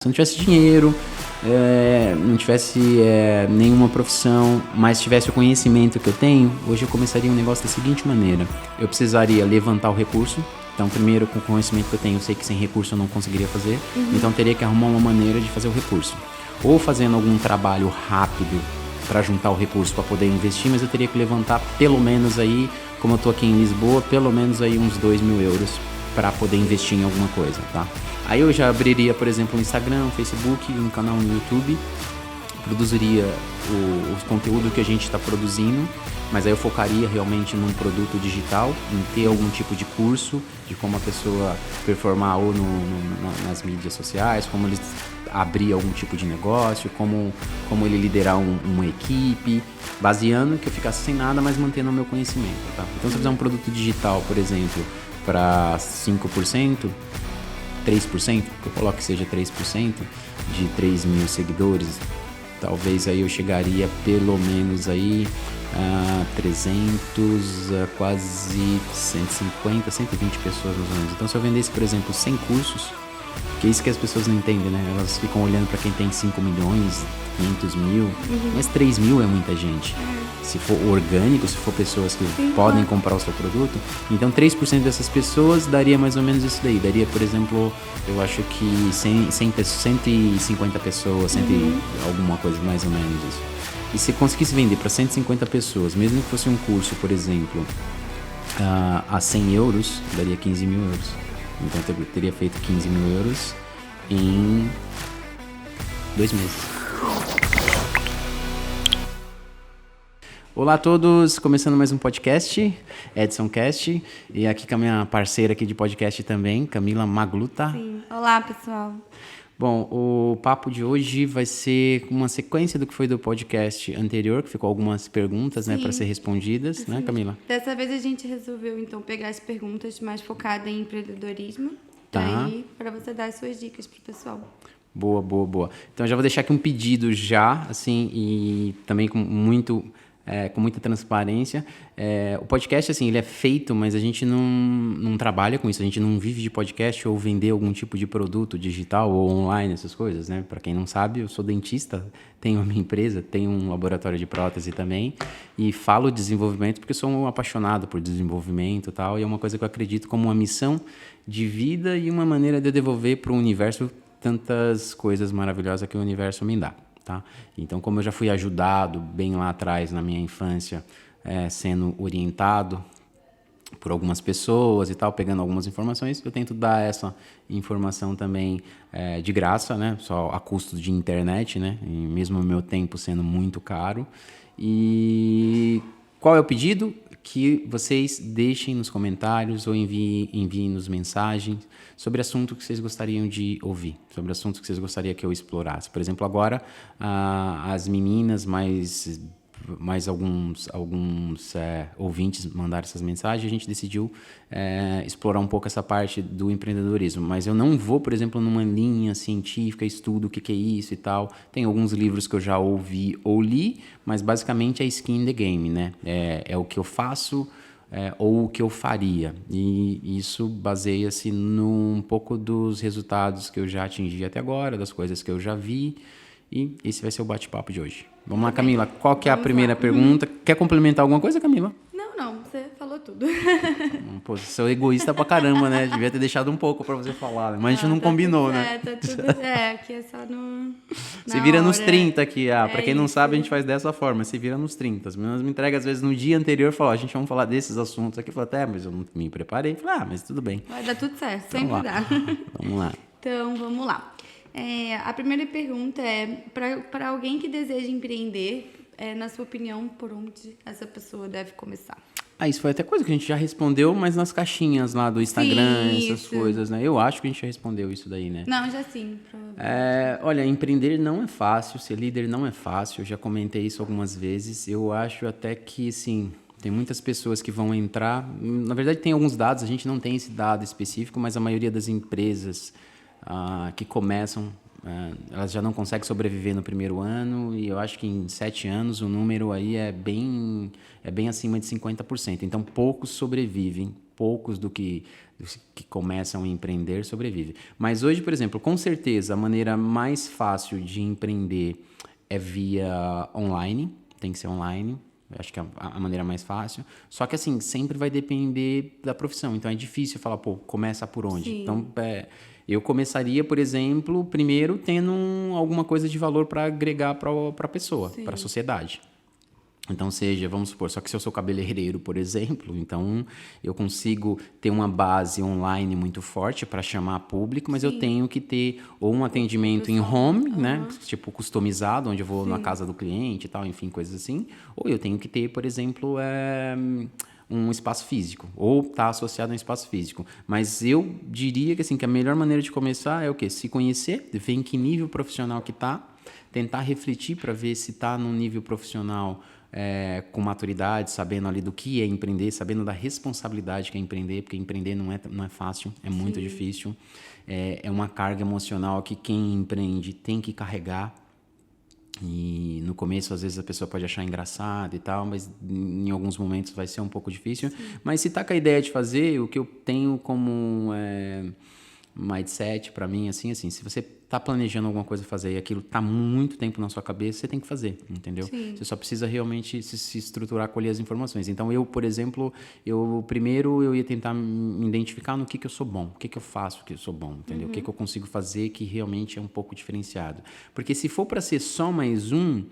Se não tivesse dinheiro, não tivesse nenhuma profissão, mas tivesse o conhecimento que eu tenho, hoje eu começaria um negócio da seguinte maneira. Eu precisaria levantar o recurso. Então, primeiro, com o conhecimento que eu tenho, eu sei que sem recurso eu não conseguiria fazer. Então, eu teria que arrumar uma maneira de fazer o recurso. Ou fazendo algum trabalho rápido para juntar o recurso para poder investir, mas eu teria que levantar pelo menos aí, como eu estou aqui em Lisboa, pelo menos aí uns 2.000 euros para poder investir em alguma coisa, tá? Aí eu já abriria, por exemplo, um Instagram, um Facebook, um canal no YouTube, produziria o conteúdo que a gente está produzindo, mas aí eu focaria realmente num produto digital, em ter algum tipo de curso de como a pessoa performar ou nas mídias sociais, como ele abrir algum tipo de negócio, como ele liderar uma equipe, baseando que eu ficasse sem nada, mas mantendo o meu conhecimento, tá? Então se eu fizer um produto digital, por exemplo, para 5%, 3%, que eu coloco que seja 3% de 3.000 seguidores, talvez aí eu chegaria pelo menos aí a 300, a quase 150, 120 pessoas mais ou menos. Então se eu vendesse, por exemplo, 100 cursos, que é isso que as pessoas não entendem, né? Elas ficam olhando para quem tem 5 milhões, 500 mil, mas 3.000 é muita gente. Se for orgânico, se for pessoas que podem comprar o seu produto, então 3% dessas pessoas daria mais ou menos isso daí. Daria, por exemplo, eu acho que 150 pessoas, alguma coisa mais ou menos isso. E se conseguisse vender para 150 pessoas, mesmo que fosse um curso, por exemplo, a 100 euros, daria 15 mil euros. Então eu teria feito 15 mil euros em 2 meses. Olá a todos, começando mais um podcast, Edson Cast, e aqui com a minha parceira aqui de podcast também, Camila Magluta. Sim. Olá, pessoal. Bom, o papo de hoje vai ser uma sequência do que foi do podcast anterior, que ficou algumas perguntas, né, para ser respondidas, né, Camila? Dessa vez a gente resolveu, então, pegar as perguntas mais focadas em empreendedorismo, Tá. aí para você dar as suas dicas pro pessoal. Boa, boa, boa. Então já vou deixar aqui um pedido já, assim, e também com muita transparência. O podcast, assim, ele é feito, mas a gente não trabalha com isso, a gente não vive de podcast ou vender algum tipo de produto digital ou online, essas coisas, né? Para quem não sabe, eu sou dentista, tenho a minha empresa, tenho um laboratório de prótese também e falo de desenvolvimento porque sou um apaixonado por desenvolvimento e tal, e é uma coisa que eu acredito como uma missão de vida e uma maneira de eu devolver para o universo tantas coisas maravilhosas que o universo me dá. Tá? Então, como eu já fui ajudado bem lá atrás, na minha infância, sendo orientado por algumas pessoas e tal, pegando algumas informações, eu tento dar essa informação também de graça, né? Só a custo de internet, né? E mesmo o meu tempo sendo muito caro. E qual é o pedido? Que vocês deixem nos comentários ou enviem nos mensagens sobre assunto que vocês gostariam de ouvir, sobre assuntos que vocês gostariam que eu explorasse. Por exemplo, agora as meninas, mais alguns ouvintes mandaram essas mensagens, a gente decidiu explorar um pouco essa parte do empreendedorismo. Mas eu não vou, por exemplo, numa linha científica, estudo o que é isso e tal. Tem alguns livros que eu já ouvi ou li, mas basicamente é skin in the game, né? É o que eu faço ou o que eu faria. E isso baseia-se num pouco dos resultados que eu já atingi até agora, das coisas que eu já vi. E esse vai ser o bate-papo de hoje. Vamos lá, Camila. Qual que é a primeira pergunta? Quer complementar alguma coisa, Camila? Não, você falou tudo. Pô, você sou egoísta pra caramba, né? Devia ter deixado um pouco pra você falar, né? Mas a gente não combinou, né? Tá tudo aqui é só no... Se vira nos hora. 30 aqui. Pra quem não isso. sabe, a gente faz dessa forma. Se vira nos 30. As meninas me entregam, às vezes, no dia anterior, falam, a gente vamos falar desses assuntos aqui. Eu falo, mas eu não me preparei. Eu falo, mas tudo bem. Vai dar tudo certo, Então, sempre dá. Vamos lá. Então, vamos lá. A primeira pergunta é, para alguém que deseja empreender, na sua opinião, por onde essa pessoa deve começar? Isso foi até coisa que a gente já respondeu, mas nas caixinhas lá do Instagram, Sim, essas isso. coisas, né? Eu acho que a gente já respondeu isso daí, né? Não, já sim, provavelmente. Olha, empreender não é fácil, ser líder não é fácil, eu já comentei isso algumas vezes. Eu acho até que, sim, tem muitas pessoas que vão entrar... Na verdade, tem alguns dados, a gente não tem esse dado específico, mas a maioria das empresas que começam, elas já não conseguem sobreviver no primeiro ano, e eu acho que em 7 anos o número aí é bem acima de 50%. Então, poucos sobrevivem poucos dos que começam a empreender sobrevivem. Mas hoje, por exemplo, com certeza, a maneira mais fácil de empreender é via online, tem que ser online. Eu acho que é a maneira mais fácil. Só que, assim, sempre vai depender da profissão. Então, é difícil falar, pô, começa por onde? Sim. Então, eu começaria, por exemplo, primeiro tendo alguma coisa de valor para agregar para a pessoa, para a sociedade. Então, vamos supor, só que se eu sou cabeleireiro, por exemplo, então eu consigo ter uma base online muito forte para chamar público, mas eu tenho que ter ou um atendimento em home, né? Tipo, customizado, onde eu vou na casa do cliente e tal, enfim, coisas assim. Ou eu tenho que ter, por exemplo, um espaço físico, ou estar associado a um espaço físico. Mas eu diria que, assim, que a melhor maneira de começar é o quê? Se conhecer, ver em que nível profissional que está, tentar refletir para ver se está num nível profissional com maturidade, sabendo ali do que é empreender, sabendo da responsabilidade que é empreender, porque empreender não é fácil, é muito difícil. É uma carga emocional que quem empreende tem que carregar. E no começo, às vezes, a pessoa pode achar engraçado e tal, mas em alguns momentos vai ser um pouco difícil. Mas se tá com a ideia de fazer, o que eu tenho como mindset para mim, assim, se você tá planejando alguma coisa fazer e aquilo tá muito tempo na sua cabeça, você tem que fazer, entendeu? Sim. Você só precisa realmente se estruturar, colher as informações. Então, eu, por exemplo, primeiro eu ia tentar me identificar no que eu sou bom, o que eu faço que eu sou bom, entendeu? O que eu consigo fazer que realmente é um pouco diferenciado. Porque se for para ser só mais um,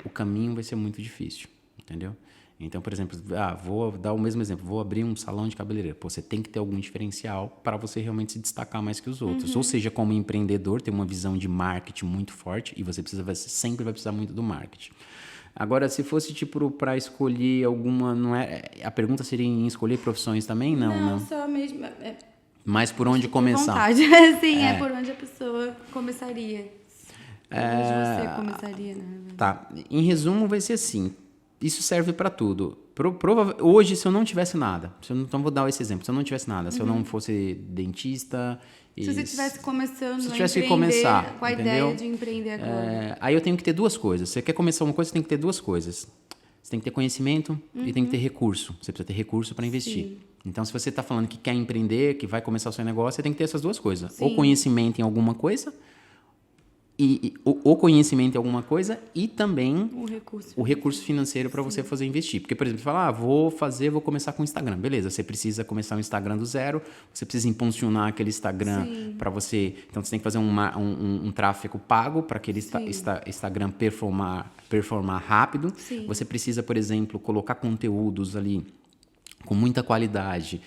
o caminho vai ser muito difícil, entendeu? Então, por exemplo, vou dar o mesmo exemplo, vou abrir um salão de cabeleireiro. Pô, você tem que ter algum diferencial para você realmente se destacar mais que os outros. Ou seja, como empreendedor, ter uma visão de marketing muito forte e você sempre vai precisar muito do marketing. Agora, se fosse tipo para escolher alguma, não é? A pergunta seria em escolher profissões também? Não. Só mesmo. Mas por onde começar? Vontade. Sim, é por onde a pessoa começaria. Por onde você começaria, né? Tá. Em resumo, vai ser assim. Isso serve para tudo. Hoje, se eu não tivesse nada, então vou dar esse exemplo. Se eu não tivesse nada, se eu não fosse dentista... Se você estivesse começando se a tivesse que empreender, começar, com a entendeu? ideia de empreender agora. Aí eu tenho que ter duas coisas. Você quer começar uma coisa, você tem que ter duas coisas. Você tem que ter conhecimento e tem que ter recurso. Você precisa ter recurso para investir. Sim. Então, se você está falando que quer empreender, que vai começar o seu negócio, você tem que ter essas duas coisas. Sim. Ou conhecimento em alguma coisa... o conhecimento em alguma coisa e também o recurso financeiro para você fazer investir. Porque, por exemplo, você fala, vou começar com o Instagram. Beleza, você precisa começar um Instagram do zero, você precisa impulsionar aquele Instagram para você... Então, você tem que fazer um tráfego pago para aquele Instagram performar rápido. Sim. Você precisa, por exemplo, colocar conteúdos ali com muita qualidade,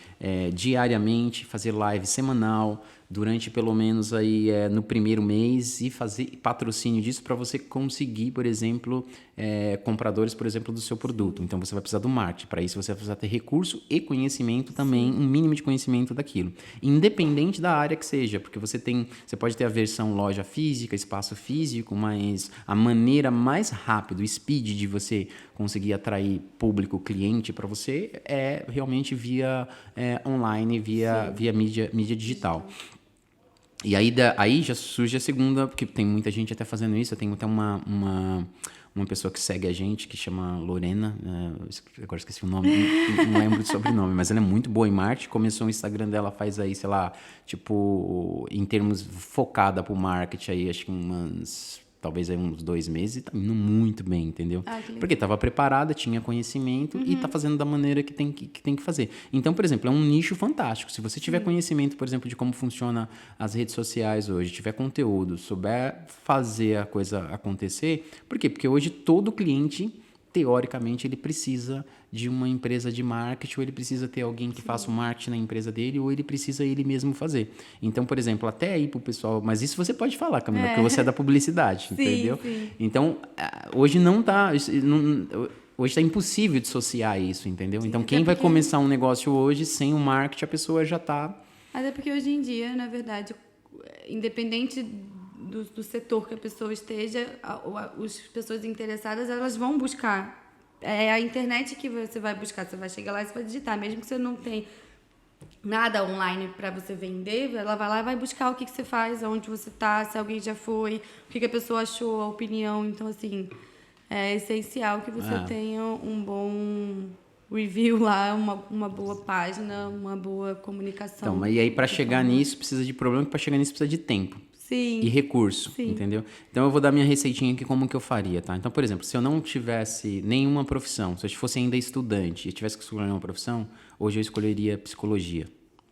diariamente, fazer live semanal, durante pelo menos aí, no primeiro mês e fazer patrocínio disso para você conseguir, por exemplo, compradores, por exemplo, do seu produto. Então, você vai precisar do marketing. Para isso, você vai precisar ter recurso e conhecimento também, um mínimo de conhecimento daquilo. Independente da área que seja, porque você pode ter a versão loja física, espaço físico, mas a maneira mais rápida, o speed de você conseguir atrair público, cliente para você é realmente via online, via mídia digital. E aí já surge a segunda, porque tem muita gente até fazendo isso. Eu tenho até uma pessoa que segue a gente, que chama Lorena, agora esqueci o nome, não lembro do sobrenome, mas ela é muito boa em marketing. Começou o Instagram dela faz aí, sei lá, tipo, em termos focada pro marketing aí, acho que talvez aí uns 2 meses, e tá indo muito bem, entendeu? Porque estava preparada, tinha conhecimento e tá fazendo da maneira que tem que fazer. Então, por exemplo, é um nicho fantástico. Se você tiver conhecimento, por exemplo, de como funciona as redes sociais hoje, tiver conteúdo, souber fazer a coisa acontecer, por quê? Porque hoje todo cliente, teoricamente, ele precisa de uma empresa de marketing, ou ele precisa ter alguém que faça o marketing na empresa dele, ou ele precisa ele mesmo fazer. Então, por exemplo, até aí pro pessoal... Mas isso você pode falar, Camila, porque você é da publicidade, entendeu? Sim. Então, hoje não tá... Hoje está impossível dissociar isso, entendeu? Então, quem vai começar um negócio hoje sem o marketing, a pessoa já está... Até porque hoje em dia, na verdade, independente do setor que a pessoa esteja, as pessoas interessadas, elas vão buscar. É a internet que você vai buscar. Você vai chegar lá e você vai digitar. Mesmo que você não tenha nada online para você vender, ela vai lá e vai buscar o que você faz, onde você está, se alguém já foi, o que a pessoa achou, a opinião. Então, assim, é essencial que você tenha um bom review lá, uma boa página, uma boa comunicação. Então, e aí para chegar nisso precisa de problema, para chegar nisso precisa de tempo. Sim. E recurso, Sim. entendeu? Então eu vou dar minha receitinha aqui como que eu faria, tá? Então, por exemplo, se eu não tivesse nenhuma profissão, se eu fosse ainda estudante e tivesse que escolher uma profissão, hoje eu escolheria psicologia.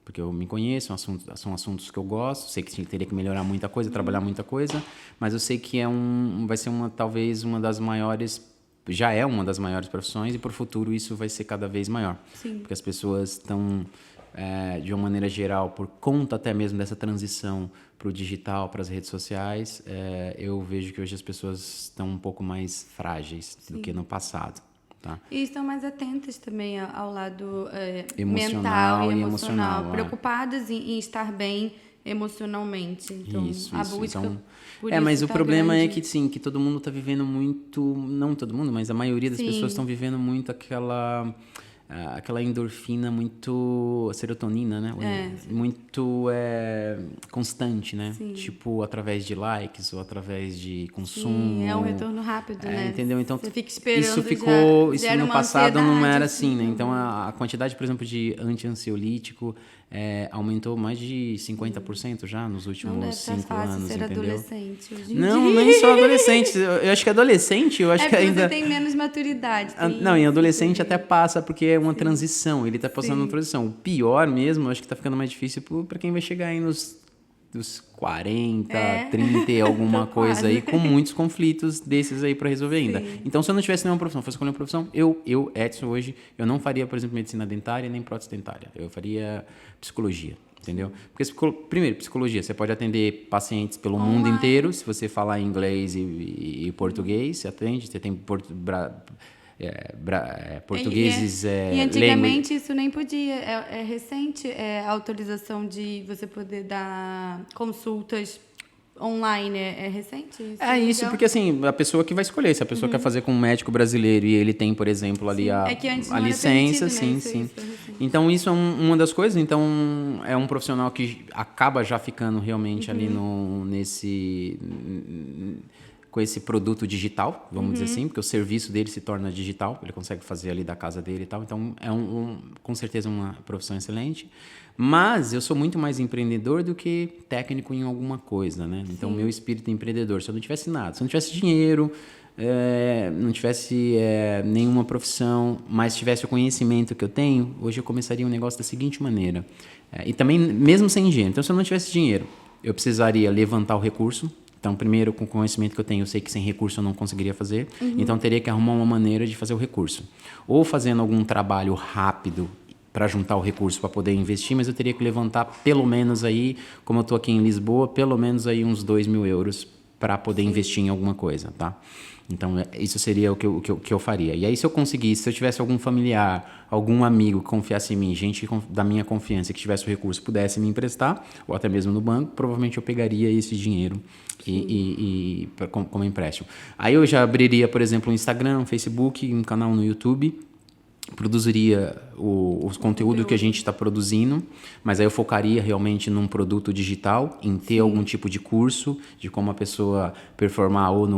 Porque eu me conheço, são assuntos que eu gosto, sei que teria que melhorar muita coisa, trabalhar muita coisa, mas eu sei que vai ser talvez uma das maiores, já é uma das maiores profissões e para o futuro isso vai ser cada vez maior. Sim. Porque as pessoas estão, de uma maneira geral, por conta até mesmo dessa transição para o digital, para as redes sociais, eu vejo que hoje as pessoas estão um pouco mais frágeis do que no passado. Tá? E estão mais atentas também ao lado emocional mental e emocional, preocupadas em estar bem emocionalmente. Então, a busca por isso mas o tá problema grande. é que, sim, que todo mundo está vivendo muito, não todo mundo, mas a maioria das pessoas estão vivendo muito aquela endorfina muito, serotonina, né? Muito constante, né? Sim. Tipo, através de likes ou através de consumo. Sim, é um retorno rápido, né? Entendeu? Então, você fica esperando, isso no passado não era assim, né? Assim, então, a quantidade, por exemplo, de anti-ansiolítico aumentou mais de 50% já nos últimos 5 anos, ser entendeu? adolescente hoje em Não, dia. nem só adolescente. Eu acho que adolescente, que ainda... você tem menos maturidade. Não, em adolescente até passa, porque é uma transição. Ele tá passando uma transição. O pior mesmo, eu acho que tá ficando mais difícil para quem vai chegar aí dos 40, 30 e alguma coisa aí, com muitos conflitos desses aí para resolver ainda. Então, se eu não tivesse nenhuma profissão, fosse escolher uma profissão, eu, Edson, hoje, eu não faria, por exemplo, medicina dentária nem prótese dentária. Eu faria psicologia. Entendeu? Porque, primeiro, psicologia, você pode atender pacientes pelo mundo inteiro, se você falar inglês e português, você atende, você tem portugueses... E antigamente isso nem podia, é recente a autorização de você poder dar consultas online, é recente? Isso porque assim, a pessoa que vai escolher, se a pessoa quer fazer com um médico brasileiro e ele tem, por exemplo, ali a licença, né? Então isso é uma das coisas, então é um profissional que acaba já ficando realmente ali com esse produto digital, vamos dizer assim, porque o serviço dele se torna digital, ele consegue fazer ali da casa dele e tal, então é com certeza uma profissão excelente, mas eu sou muito mais empreendedor do que técnico em alguma coisa, né? Então, meu espírito empreendedor, se eu não tivesse nada, se eu não tivesse dinheiro, não tivesse nenhuma profissão, mas tivesse o conhecimento que eu tenho, hoje eu começaria um negócio da seguinte maneira, e também mesmo sem dinheiro, então se eu não tivesse dinheiro, eu precisaria levantar o recurso. Então, primeiro, com o conhecimento que eu tenho, eu sei que sem recurso eu não conseguiria fazer. Então, teria que arrumar uma maneira de fazer o recurso. Ou fazendo algum trabalho rápido para juntar o recurso para poder investir, mas eu teria que levantar pelo menos aí, como eu estou aqui em Lisboa, pelo menos aí uns 2.000 euros para poder investir em alguma coisa, tá? Então, isso seria o que eu faria. E aí, se eu conseguisse, se eu tivesse algum familiar, algum amigo que confiasse em mim, gente da minha confiança que tivesse o recurso, pudesse me emprestar, ou até mesmo no banco, provavelmente eu pegaria esse dinheiro como empréstimo. Aí eu já abriria, por exemplo, um Instagram, um Facebook, um canal no YouTube, produziria o conteúdo que a gente está produzindo, mas aí eu focaria realmente num produto digital, em ter algum tipo de curso de como a pessoa performar ou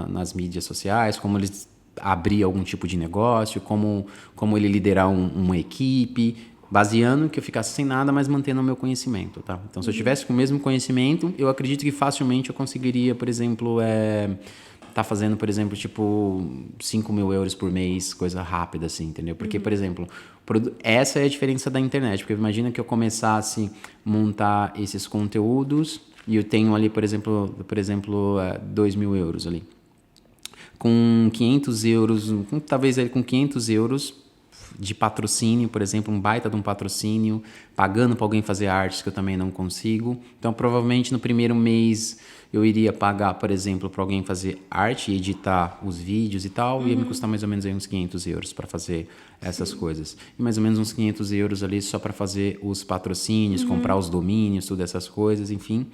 nas mídias sociais, como eles abrir algum tipo de negócio, como ele liderar uma equipe, baseando que eu ficasse sem nada, mas mantendo o meu conhecimento, tá? Então, se eu tivesse com o mesmo conhecimento, eu acredito que facilmente eu conseguiria, por exemplo, tá fazendo, por exemplo, tipo 5.000 euros por mês, coisa rápida assim, entendeu? Porque, por exemplo, essa é a diferença da internet, porque imagina que eu começasse a montar esses conteúdos e eu tenho ali, por exemplo 2.000 euros ali. Com 500 euros, talvez ali com 500 euros de patrocínio, por exemplo, um baita de um patrocínio, pagando para alguém fazer artes que eu também não consigo. Então, provavelmente no primeiro mês eu iria pagar, por exemplo, para alguém fazer arte e editar os vídeos e tal, ia me custar mais ou menos aí uns 500 euros para fazer essas coisas. E mais ou menos uns 500 euros ali só para fazer os patrocínios, comprar os domínios, todas essas coisas, enfim.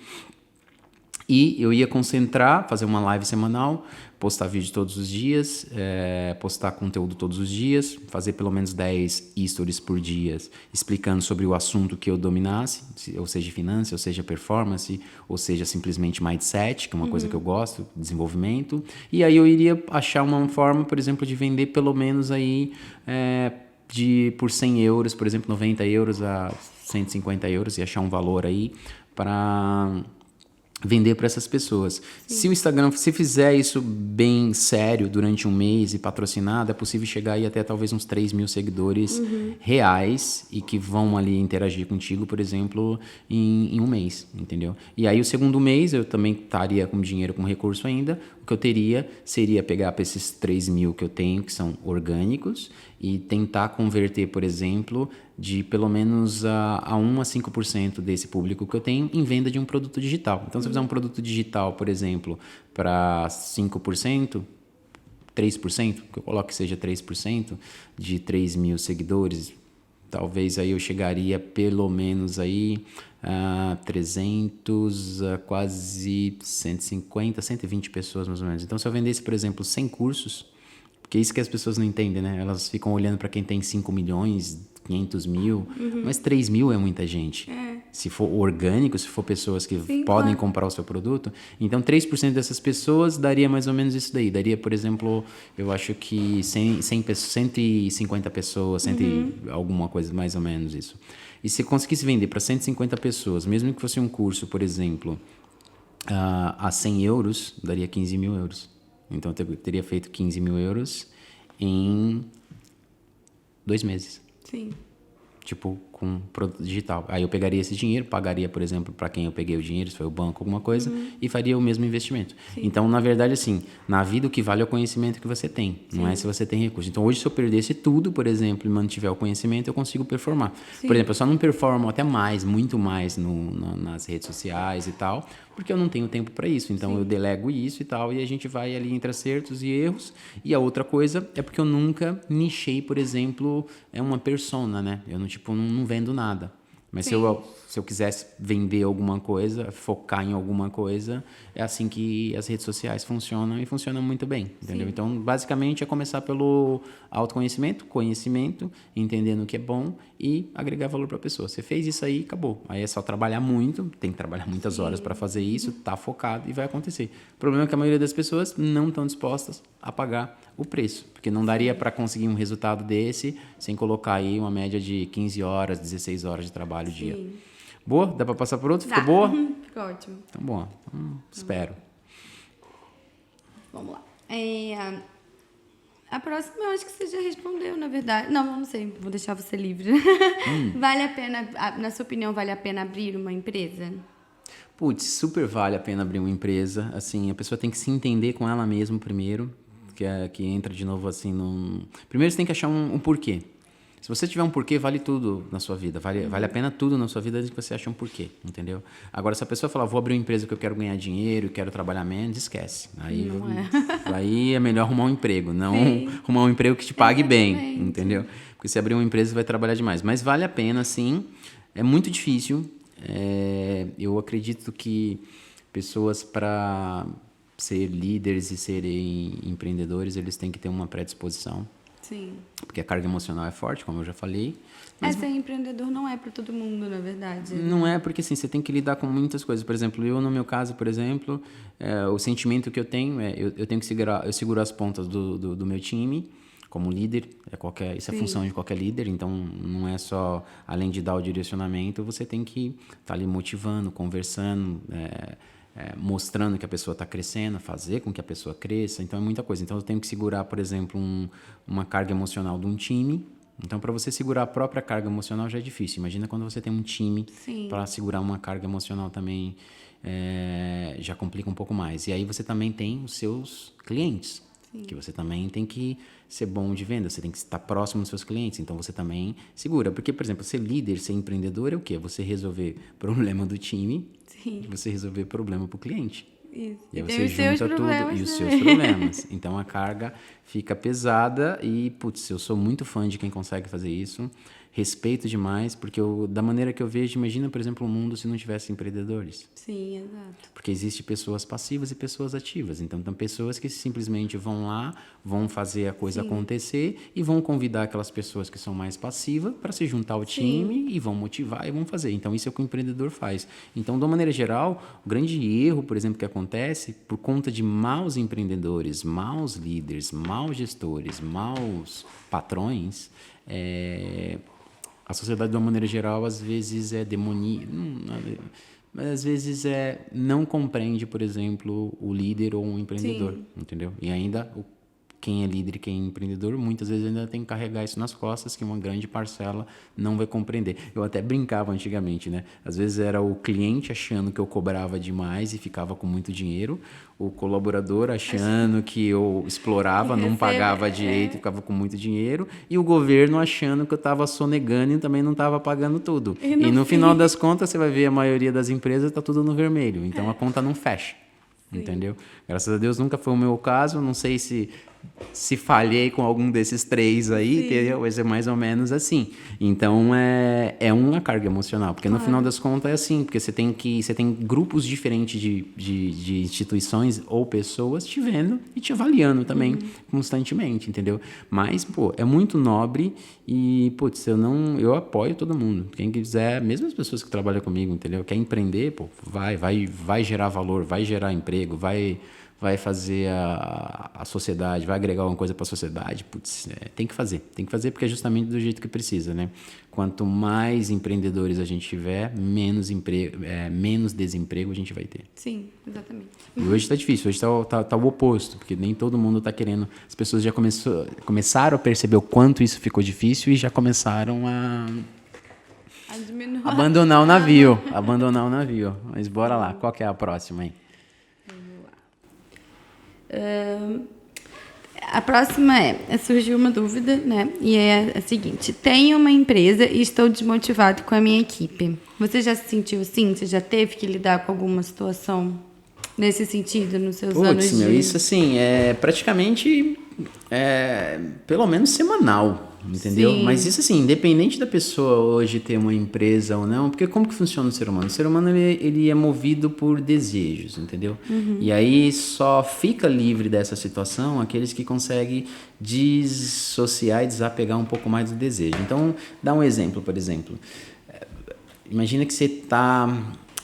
E eu ia concentrar, fazer uma live semanal, postar vídeo todos os dias, postar conteúdo todos os dias, fazer pelo menos 10 stories por dia, explicando sobre o assunto que eu dominasse, ou seja finanças, ou seja performance, ou seja simplesmente mindset, que é uma coisa que eu gosto, desenvolvimento. E aí eu iria achar uma forma, por exemplo, de vender pelo menos aí por 100 euros, por exemplo, 90 euros a 150 euros e achar um valor aí para vender para essas pessoas. Se o Instagram, se fizer isso bem sério durante um mês e patrocinado, é possível chegar aí até talvez uns 3 mil seguidores reais e que vão ali interagir contigo, por exemplo, em um mês, entendeu? E aí o segundo mês eu também estaria com dinheiro, com recurso ainda. O que eu teria seria pegar para esses 3 mil que eu tenho, que são orgânicos, e tentar converter, por exemplo, de pelo menos a 1 a 5% desse público que eu tenho em venda de um produto digital. Então, se eu fizer um produto digital, por exemplo, para 5%, 3%, que eu coloco que seja 3% de 3 mil seguidores, talvez aí eu chegaria pelo menos aí a 300, a quase 150, 120 pessoas mais ou menos. Então, se eu vendesse, por exemplo, 100 cursos, porque é isso que as pessoas não entendem, né? Elas ficam olhando para quem tem 5 milhões, 500 mil, mas 3 mil é muita gente. Se for orgânico, se for pessoas que podem comprar o seu produto, então 3% dessas pessoas daria mais ou menos isso daí. Daria, por exemplo, eu acho que 150 pessoas, alguma coisa, mais ou menos isso. E se conseguisse vender para 150 pessoas, mesmo que fosse um curso, por exemplo, a 100 euros, daria 15 mil euros. Então, eu teria feito 15 mil euros em 2 meses. Sim. Tipo, com produto digital. Aí eu pegaria esse dinheiro, pagaria, por exemplo, para quem eu peguei o dinheiro, se foi o banco, alguma coisa, e faria o mesmo investimento. Sim. Então, na verdade, assim, na vida o que vale é o conhecimento que você tem, não é se você tem recurso. Então, hoje, se eu perdesse tudo, por exemplo, e mantiver o conhecimento, eu consigo performar. Sim. Por exemplo, eu só não performo até mais, muito mais nas redes sociais e tal, porque eu não tenho tempo para isso. Então, eu delego isso e tal, e a gente vai ali entre acertos e erros. E a outra coisa é porque eu nunca nichei, por exemplo, uma persona, né? Eu não vendo nada. Mas se eu quisesse vender alguma coisa, focar em alguma coisa, é assim que as redes sociais funcionam e funcionam muito bem, entendeu? Sim. Então, basicamente, é começar pelo autoconhecimento, conhecimento, entendendo o que é bom e agregar valor para a pessoa. Você fez isso aí, acabou. Aí é só trabalhar muito, tem que trabalhar muitas horas para fazer isso, tá focado e vai acontecer. O problema é que a maioria das pessoas não estão dispostas a pagar o preço, porque não daria para conseguir um resultado desse sem colocar aí uma média de 15 horas, 16 horas de trabalho dia. Boa? Dá para passar por outro? Ficou boa? Ficou ótimo. Então, bom. Espero. Vamos lá. A próxima eu acho que você já respondeu, na verdade. Não sei. Vou deixar você livre. Vale a pena, na sua opinião, vale a pena abrir uma empresa? Putz, super vale a pena abrir uma empresa. Assim, a pessoa tem que se entender com ela mesma primeiro, que entra de novo assim Primeiro você tem que achar um porquê. Se você tiver um porquê, vale tudo na sua vida. Vale a pena tudo na sua vida desde que você ache um porquê, entendeu? Agora, se a pessoa falar, vou abrir uma empresa que eu quero ganhar dinheiro, quero trabalhar menos, esquece. Aí é melhor arrumar um emprego, não arrumar um emprego que te pague bem, entendeu? Porque se abrir uma empresa, você vai trabalhar demais. Mas vale a pena, sim. É muito difícil. Eu acredito que pessoas, para ser líderes e serem empreendedores, eles têm que ter uma predisposição. Sim. Porque a carga emocional é forte, como eu já falei. Ser empreendedor não é para todo mundo, na verdade. Não é, porque assim, você tem que lidar com muitas coisas. Por exemplo, no meu caso, por exemplo, o sentimento que eu tenho eu tenho que segurar as pontas do meu time como líder. Isso é função de qualquer líder, então não é só, além de dar o direcionamento, você tem que estar ali motivando, conversando, mostrando que a pessoa está crescendo, fazer com que a pessoa cresça. Então é muita coisa. Então eu tenho que segurar, por exemplo, uma carga emocional de um time. Então, para você segurar a própria carga emocional já é difícil. Imagina quando você tem um time para segurar uma carga emocional também, já complica um pouco mais. E aí você também tem os seus clientes, que você também tem que ser bom de venda, você tem que estar próximo dos seus clientes, então você também segura. Porque, por exemplo, ser líder, ser empreendedor é o quê? Você resolver problema do time e você resolver problema para o cliente. Isso. E aí você junta tudo e os seus problemas. Então a carga fica pesada e, putz, eu sou muito fã de quem consegue fazer isso. Respeito demais, porque da maneira que eu vejo, imagina, por exemplo, um mundo se não tivesse empreendedores. Sim, exato. Porque existem pessoas passivas e pessoas ativas. Então, tem pessoas que simplesmente vão lá, vão fazer a coisa acontecer e vão convidar aquelas pessoas que são mais passivas para se juntar ao time e vão motivar e vão fazer. Então, isso é o que o empreendedor faz. Então, de uma maneira geral, o grande erro, por exemplo, que acontece por conta de maus empreendedores, maus líderes, maus gestores, maus patrões, a sociedade, de uma maneira geral, às vezes mas às vezes não compreende, por exemplo, o líder ou um empreendedor, Sim. entendeu? E ainda quem é líder e quem é empreendedor, muitas vezes ainda tem que carregar isso nas costas, que uma grande parcela não vai compreender. Eu até brincava antigamente, né? Às vezes era o cliente achando que eu cobrava demais e ficava com muito dinheiro, o colaborador achando que eu explorava, não pagava direito e ficava com muito dinheiro, e o governo achando que eu estava sonegando e também não estava pagando tudo. E no final das contas, você vai ver a maioria das empresas está tudo no vermelho, então a conta não fecha. Entendeu? Graças a Deus nunca foi o meu caso, não sei se falhei com algum desses 3 aí, entendeu? Vai ser mais ou menos assim. Então, é uma carga emocional, porque no final das contas é assim, porque você tem grupos diferentes de instituições ou pessoas te vendo e te avaliando também constantemente, entendeu? Mas, pô, é muito nobre e, putz, eu apoio todo mundo. Quem quiser, mesmo as pessoas que trabalham comigo, entendeu? Quer empreender, pô, vai gerar valor, vai gerar emprego, vai fazer a sociedade, vai agregar alguma coisa para a sociedade, putz, tem que fazer porque é justamente do jeito que precisa, né? Quanto mais empreendedores a gente tiver, menos desemprego a gente vai ter. Sim, exatamente. E hoje está difícil, hoje tá o oposto, porque nem todo mundo está querendo, as pessoas já começaram a perceber o quanto isso ficou difícil e já começaram a abandonar o navio, mas bora lá, qual que é a próxima aí? A próxima surgiu uma dúvida, né? E é a seguinte: tenho uma empresa e estou desmotivado com a minha equipe. Você já se sentiu assim? Você já teve que lidar com alguma situação nesse sentido nos seus anos de... Isso assim, é praticamente pelo menos semanal, entendeu? Sim. Mas isso assim, independente da pessoa hoje ter uma empresa ou não, porque como que funciona o ser humano? O ser humano, ele é movido por desejos, entendeu? E aí só fica livre dessa situação aqueles que conseguem dissociar e desapegar um pouco mais do desejo. Então, dá um exemplo, por exemplo. Imagina que você está...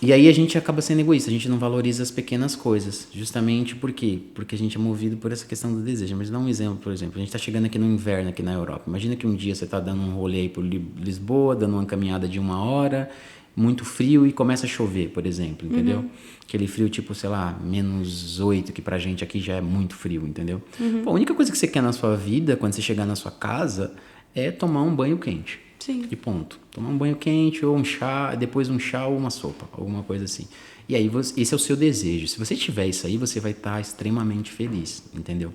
E aí a gente acaba sendo egoísta, a gente não valoriza as pequenas coisas, justamente por quê? Porque a gente é movido por essa questão do desejo. Mas dá um exemplo, por exemplo, a gente está chegando aqui no inverno aqui na Europa. Imagina que um dia você está dando um rolê aí por Lisboa, dando uma caminhada de 1 hora, muito frio e começa a chover, por exemplo, entendeu? Aquele frio tipo, sei lá, -8, que pra gente aqui já é muito frio, entendeu? Pô, a única coisa que você quer na sua vida, quando você chegar na sua casa, é tomar um banho quente. Sim. E ponto. Tomar um banho quente ou um chá, depois um chá ou uma sopa, alguma coisa assim. E aí, esse é o seu desejo. Se você tiver isso aí, você vai estar extremamente feliz, entendeu?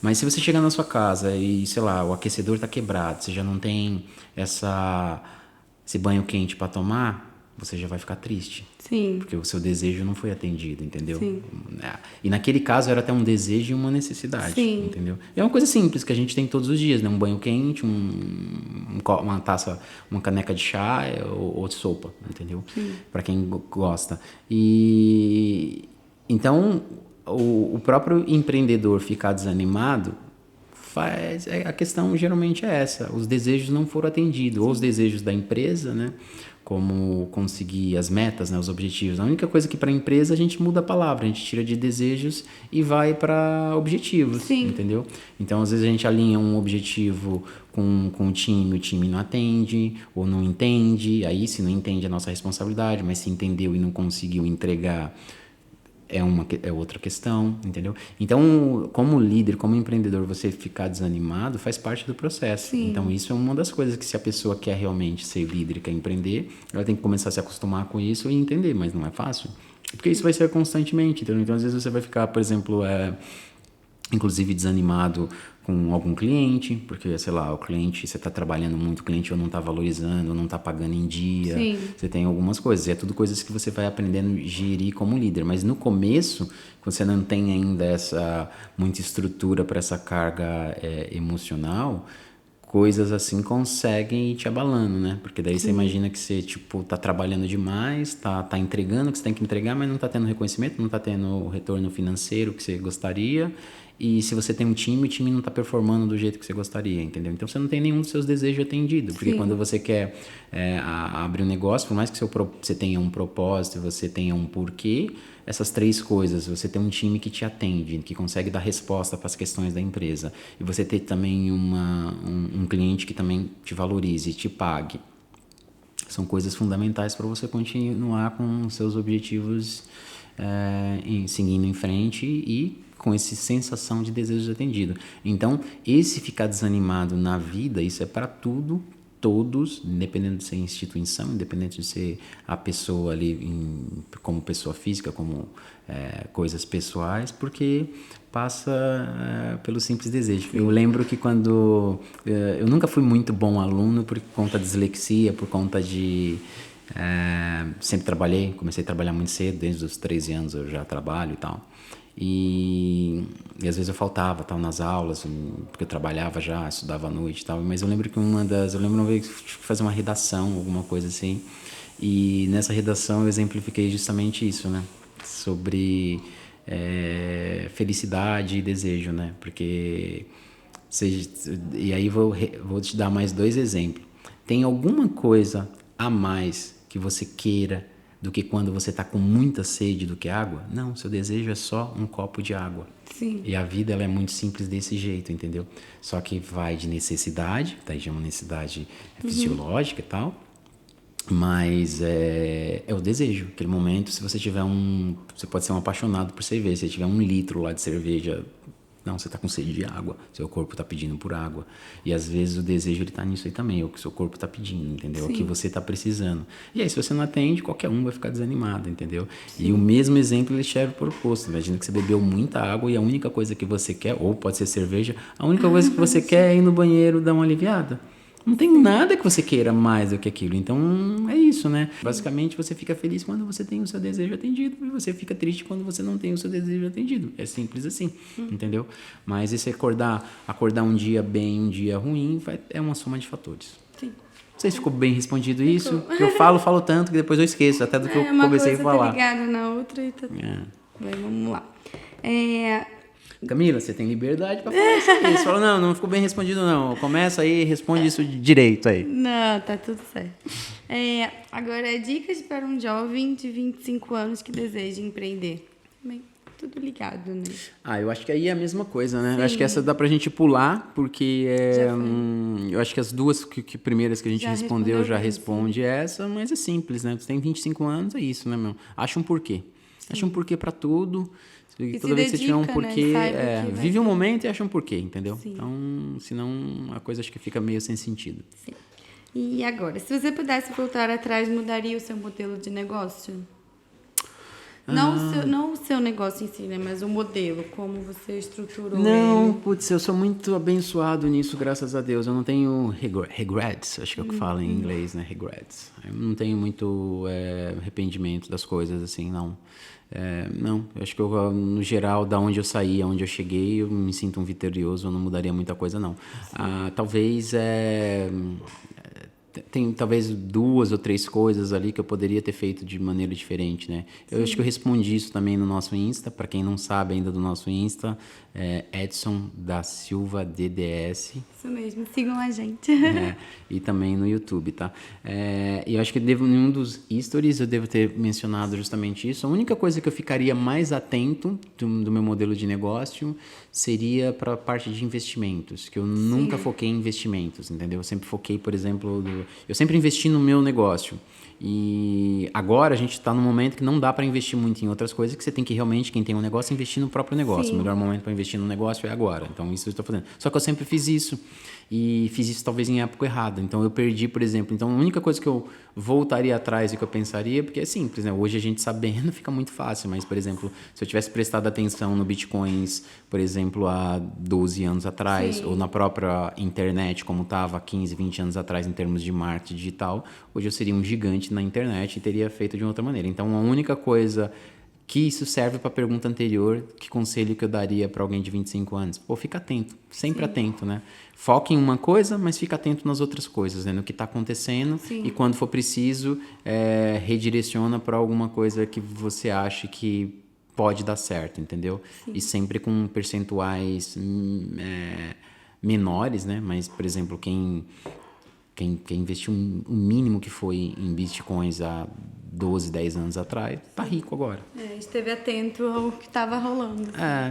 Mas se você chegar na sua casa e, sei lá, o aquecedor está quebrado, você já não tem esse banho quente para tomar, você já vai ficar triste. Sim. Porque o seu desejo não foi atendido, entendeu? Sim. E naquele caso era até um desejo e uma necessidade, Sim. entendeu? É uma coisa simples que a gente tem todos os dias, né? Um banho quente, uma taça, uma caneca de chá ou de sopa, entendeu? Para quem gosta. E então o próprio empreendedor ficar desanimado a questão geralmente é essa, os desejos não foram atendidos, ou os desejos da empresa, né? Como conseguir as metas, né, os objetivos. A única coisa que para a empresa a gente muda a palavra, a gente tira de desejos e vai para objetivos, Sim. entendeu? Então, às vezes a gente alinha um objetivo com o time não atende ou não entende, aí se não entende é nossa responsabilidade, mas se entendeu e não conseguiu entregar é outra questão, entendeu? Então, como líder, como empreendedor, você ficar desanimado faz parte do processo. Sim. Então, isso é uma das coisas que se a pessoa quer realmente ser líder e quer empreender, ela tem que começar a se acostumar com isso e entender, mas não é fácil. Porque isso vai ser constantemente, entendeu? Então, às vezes você vai ficar, por exemplo, inclusive desanimado com algum cliente, porque, sei lá, o cliente, você está trabalhando muito, o cliente ou não está valorizando, ou não está pagando em dia. Sim. Você tem algumas coisas. E é tudo coisas que você vai aprendendo a gerir como líder. Mas no começo, quando você não tem ainda muita estrutura para essa carga emocional, coisas assim conseguem ir te abalando, né? Porque daí você imagina que você, tipo, tá trabalhando demais, tá entregando o que você tem que entregar, mas não tá tendo reconhecimento, não tá tendo o retorno financeiro que você gostaria. E se você tem um time, o time não está performando do jeito que você gostaria, entendeu? Então você não tem nenhum dos seus desejos atendido. Porque Sim. quando você quer abrir um negócio, por mais que você tenha um propósito, você tenha um porquê, essas 3 coisas, você tem um time que te atende, que consegue dar resposta para as questões da empresa. E você ter também um cliente que também te valorize, te pague. São coisas fundamentais para você continuar com seus objetivos seguindo em frente e com essa sensação de desejo de atendido. Então, esse ficar desanimado na vida, isso é para tudo, todos, independente de ser instituição, independente de ser a pessoa ali como pessoa física, como coisas pessoais, porque passa pelo simples desejo. Eu lembro que quando... eu nunca fui muito bom aluno por conta de dislexia, por conta de... sempre trabalhei, comecei a trabalhar muito cedo, desde os 13 anos eu já trabalho e tal. E às vezes eu faltava nas aulas, porque eu trabalhava já, estudava à noite e tal. Mas eu lembro que eu lembro uma vez fazer uma redação, alguma coisa assim. E nessa redação eu exemplifiquei justamente isso, né? Sobre felicidade e desejo, né? Porque... e aí vou te dar mais 2 exemplos. Tem alguma coisa a mais que você queira do que quando você está com muita sede do que água? Não, seu desejo é só um copo de água. Sim. E a vida ela é muito simples desse jeito, entendeu? Só que vai de necessidade, daí já é uma necessidade fisiológica e tal, mas é o desejo. Aquele momento, se você tiver você pode ser um apaixonado por cerveja, se tiver 1 litro lá de cerveja... Não, você está com sede de água, seu corpo está pedindo por água. E às vezes o desejo está nisso aí também, é o que seu corpo está pedindo, entendeu? É o que você está precisando. E aí, se você não atende, qualquer um vai ficar desanimado, entendeu? Sim. E o mesmo exemplo ele serve para o oposto. Imagina que você bebeu muita água e a única coisa que você quer, ou pode ser cerveja, a única coisa que você quer é ir no banheiro dar uma aliviada. Não tem nada que você queira mais do que aquilo. Então, é isso, né? Basicamente, você fica feliz quando você tem o seu desejo atendido e você fica triste quando você não tem o seu desejo atendido. É simples assim, entendeu? Mas esse acordar um dia bem, um dia ruim, é uma soma de fatores. Sim. Não sei se ficou bem respondido isso. Eu falo tanto que depois eu esqueço até do que eu comecei a falar. Uma coisa tá ligada na outra e tá... Bem, vamos lá. Camila, você tem liberdade para falar isso aí. Você fala, não ficou bem respondido não. Começa aí e responde isso direito aí. Não, tá tudo certo. Agora, dicas para um jovem de 25 anos que deseja empreender. Bem, tudo ligado, né? Eu acho que aí é a mesma coisa, né? Sim. Eu acho que essa dá pra gente pular, porque eu acho que as 2 primeiras que a gente respondeu já responde essa, mas é simples, né? Você tem 25 anos, é isso, né, meu? Acha um porquê. Sim. Acha um porquê pra tudo. Toda vez que você tiver um porquê, vive um momento e acha um porquê, entendeu? Sim. Então, senão a coisa acho que fica meio sem sentido. Sim. E agora, se você pudesse voltar atrás, mudaria o seu modelo de negócio? Não o seu negócio em si, né? Mas o modelo, como você estruturou Não, ele. Putz, eu sou muito abençoado nisso, graças a Deus. Eu não tenho regrets, acho que é o que fala em inglês, né? Regrets. Eu não tenho muito arrependimento das coisas, assim, não. Não, eu acho que no geral, da onde eu saí, aonde eu cheguei, eu me sinto um vitorioso, eu não mudaria muita coisa, não. Talvez tem talvez 2 ou 3 coisas ali que eu poderia ter feito de maneira diferente, né? Eu acho que eu respondi isso também no nosso Insta. Para quem não sabe ainda do nosso Insta, Edson da Silva DDS. Isso mesmo, sigam a gente. E também no YouTube, tá? E eu acho que em um dos stories eu devo ter mencionado justamente isso. A única coisa que eu ficaria mais atento do meu modelo de negócio seria para a parte de investimentos, que eu nunca foquei em investimentos, entendeu? Eu sempre foquei, por exemplo, eu sempre investi no meu negócio. E agora a gente está num momento que não dá para investir muito em outras coisas, que você tem que realmente, quem tem um negócio, investir no próprio negócio. O melhor momento para investir no negócio é agora. Então, isso eu estou fazendo. Só que eu sempre fiz isso. E fiz isso talvez em época errada. Então, eu perdi, por exemplo. Então, a única coisa que eu voltaria atrás e que eu pensaria, porque é simples, né? Hoje a gente sabendo fica muito fácil. Mas, por exemplo, se eu tivesse prestado atenção no Bitcoins, por exemplo, há 12 anos atrás, ou na própria internet, como estava 15, 20 anos atrás em termos de marketing digital, hoje eu seria um gigante na internet e teria feito de outra maneira. Então, a única coisa que isso serve para a pergunta anterior, que conselho que eu daria para alguém de 25 anos? Fica atento, sempre atento, né? Foca em uma coisa, mas fica atento nas outras coisas, né? No que está acontecendo. E quando for preciso, redireciona para alguma coisa que você ache que pode dar certo, entendeu? E sempre com percentuais menores, né? Mas, por exemplo, quem investiu um mínimo que foi em bitcoins há 12, 10 anos atrás, tá rico agora. Esteve atento ao que estava rolando.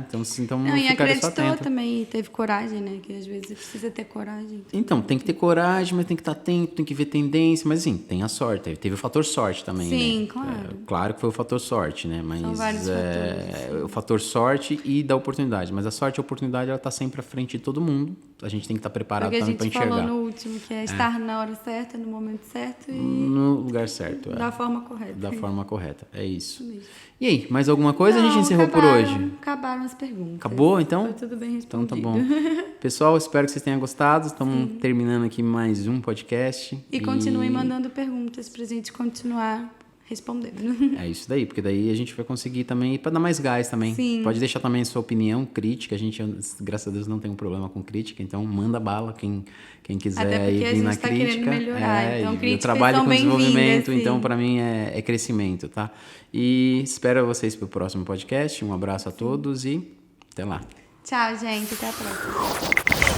Então Não, e ficaria só acreditou atento. também, e teve coragem, né? Que às vezes precisa ter coragem. Então, tem que ter coragem, mas tem que estar atento, tem que ver tendência, mas assim, tem a sorte. Teve o fator sorte também, Sim, né? claro. Claro que foi o fator sorte, né? Mas São vários fatores. o fator sorte e da oportunidade. Mas a sorte e a oportunidade, ela tá sempre à frente de todo mundo. A gente tem que estar preparado Porque a também para gente enxergar. falou no último, que é estar na hora certa, no momento certo e No lugar certo. da forma correta. Da forma correta, é isso. mesmo. E aí, mais alguma coisa? A gente Não, encerrou por hoje. Acabaram as perguntas. Acabou, então? Foi tudo bem Então respondido. tá bom. Pessoal, espero que vocês tenham gostado. Estamos terminando aqui mais um podcast. E continuem mandando perguntas pra gente continuar respondendo. É isso daí, porque daí a gente vai conseguir também, para dar mais gás também. Sim. Pode deixar também a sua opinião, crítica. A gente, graças a Deus, não tem um problema com crítica, então manda bala quem quiser Até porque ir a vir gente na tá crítica. querendo melhorar, então eu críticas trabalho são com desenvolvimento, bem-vindas, então sim. para mim é crescimento, tá? E espero vocês pro próximo podcast. Um abraço a todos e até lá. Tchau, gente. Até a próxima.